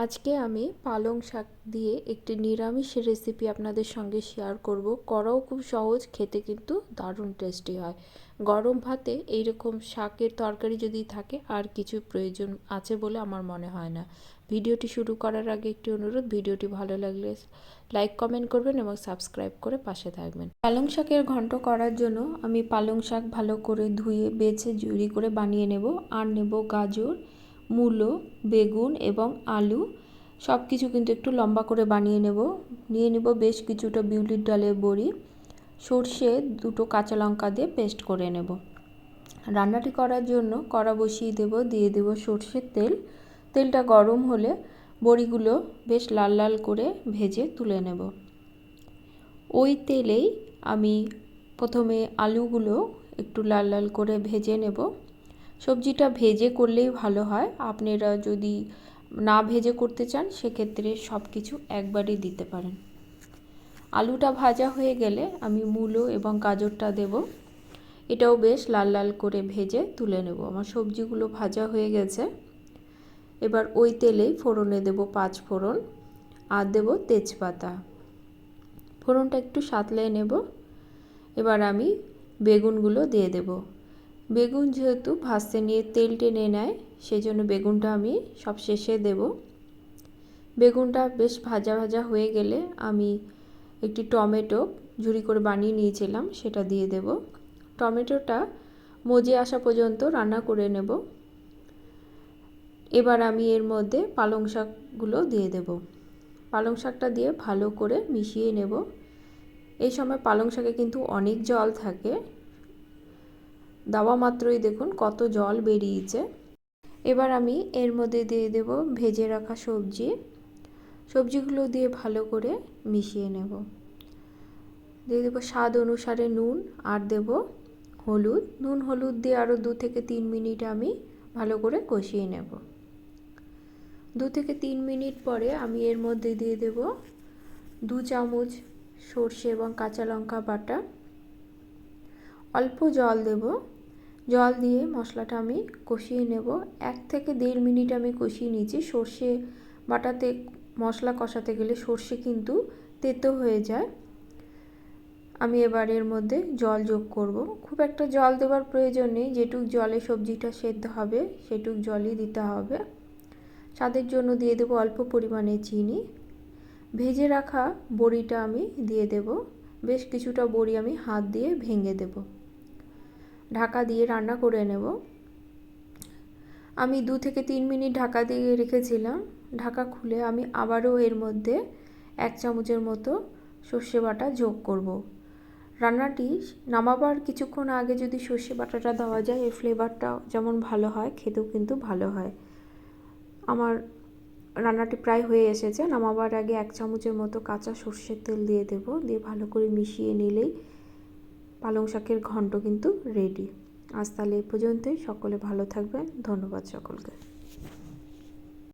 আজকে আমি পালং শাক দিয়ে একটি নিরামিষ রেসিপি আপনাদের সঙ্গে শেয়ার করব। করাও খুব সহজ, খেতে কিন্তু দারুণ টেস্টি হয়। গরম ভাতে এইরকম শাকের তরকারি যদি থাকে আর কিছু প্রয়োজন আছে বলে আমার মনে হয় না। ভিডিওটি শুরু করার আগে একটি অনুরোধ, ভিডিওটি ভালো লাগলে লাইক কমেন্ট করবেন এবং সাবস্ক্রাইব করে পাশে থাকবেন। পালং শাকের ঘন্ট করার জন্য আমি পালং শাক ভালো করে ধুয়ে বেছে ঝুরি করে বানিয়ে নেব। আর নেব গাজর, মূলো, বেগুন এবং আলু, সব কিছু কিন্তু একটু লম্বা করে বানিয়ে নেব। নিয়ে নেব বেশ কিছুটা বিউলির ডালের বড়ি, সর্ষে, দুটো কাঁচা লঙ্কা দিয়ে পেস্ট করে নেব। রান্নাটি করার জন্য কড়া বসিয়ে দেব, দিয়ে দেব সর্ষের তেল। তেলটা গরম হলে বড়িগুলো বেশ লাল লাল করে ভেজে তুলে নেব। ওই তেলেই আমি প্রথমে আলুগুলো একটু লাল লাল করে ভেজে নেব। সবজিটা ভেজে করলেই ভালো হয়, আপনারা যদি না ভেজে করতে চান সেক্ষেত্রে সব কিছু একবারই দিতে পারেন। আলুটা ভাজা হয়ে গেলে আমি মূলো এবং গাজরটা দেব, এটাও বেশ লাল লাল করে ভেজে তুলে নেব। আমার সবজিগুলো ভাজা হয়ে গেছে। এবার ওই তেলেই ফোড়নে দেব 5 ফোড়ন আর দেব তেজপাতা। ফোড়নটা একটু সাঁতলে নেব। এবার আমি বেগুনগুলো দিয়ে দেব। বেগুন যেহেতু ভাজতে নিয়ে তেল টেনে নেয়, সেই জন্য বেগুনটা আমি সব শেষে দেব। বেগুনটা বেশ ভাজা ভাজা হয়ে গেলে আমি একটি টমেটো ঝুরি করে বানিয়ে নিয়েছিলাম সেটা দিয়ে দেব। টমেটোটা মজে আসা পর্যন্ত রান্না করে নেব। এবার আমি এর মধ্যে পালং শাকগুলো দিয়ে দেব। পালং শাকটা দিয়ে ভালো করে মিশিয়ে নেব। এই সময় পালং শাকে কিন্তু অনেক জল থাকে, দেওয়া মাত্রই দেখুন কত জল বেরিয়েছে। এবার আমি এর মধ্যে দিয়ে দেব ভেজে রাখা সবজিগুলো দিয়ে ভালো করে মিশিয়ে নেব। দিয়ে দেব স্বাদ অনুসারে নুন আর দেব হলুদ। নুন হলুদ দিয়ে আরও 2 থেকে 3 মিনিট আমি ভালো করে কষিয়ে নেব। 2 থেকে 3 মিনিট পরে আমি এর মধ্যে দিয়ে দেব 2 চামচ সর্ষে এবং কাঁচা লঙ্কা বাটা। অল্প জল দেব। জল দিয়ে মশলাটা আমি কষিয়ে নেব। 1 থেকে 1.5 মিনিট আমি কষিয়ে নিয়েছি। সর্ষে বাটাতে মশলা কষাতে গেলে সর্ষে কিন্তু তেতো হয়ে যায়। আমি এবার এর মধ্যে জল যোগ করব। খুব একটা জল দেওয়ার প্রয়োজন নেই, যেটুক জলে সবজিটা সেদ্ধ হবে সেটুক জলই দিতে হবে। স্বাদের জন্য দিয়ে দেব অল্প পরিমাণে চিনি। ভেজে রাখা বড়িটা আমি দিয়ে দেব। বেশ কিছুটা বড়ি আমি হাত দিয়ে ভেঙে দেব। ঢাকা দিয়ে রান্না করে নেব। আমি 2 থেকে 3 মিনিট ঢাকা দিয়ে রেখেছিলাম। ঢাকা খুলে আমি আবারও এর মধ্যে 1 চামচের মতো সর্ষে বাটা যোগ করব। রান্নাটি নামাবার কিছুক্ষণ আগে যদি সর্ষে বাটাটা দেওয়া যায়, এর ফ্লেভারটা যেমন ভালো হয়, খেতেও কিন্তু ভালো হয়। আমার রান্নাটি প্রায় হয়ে এসেছে। নামাবার আগে 1 চামচের মতো কাঁচা সর্ষের তেল দিয়ে দেব। দিয়ে ভালো করে মিশিয়ে নিলেই পালং শাকের ঘন্ট কিন্তু রেডি। আজ তাহলে এ পর্যন্তই। সকলে ভালো থাকবেন। ধন্যবাদ সকলকে।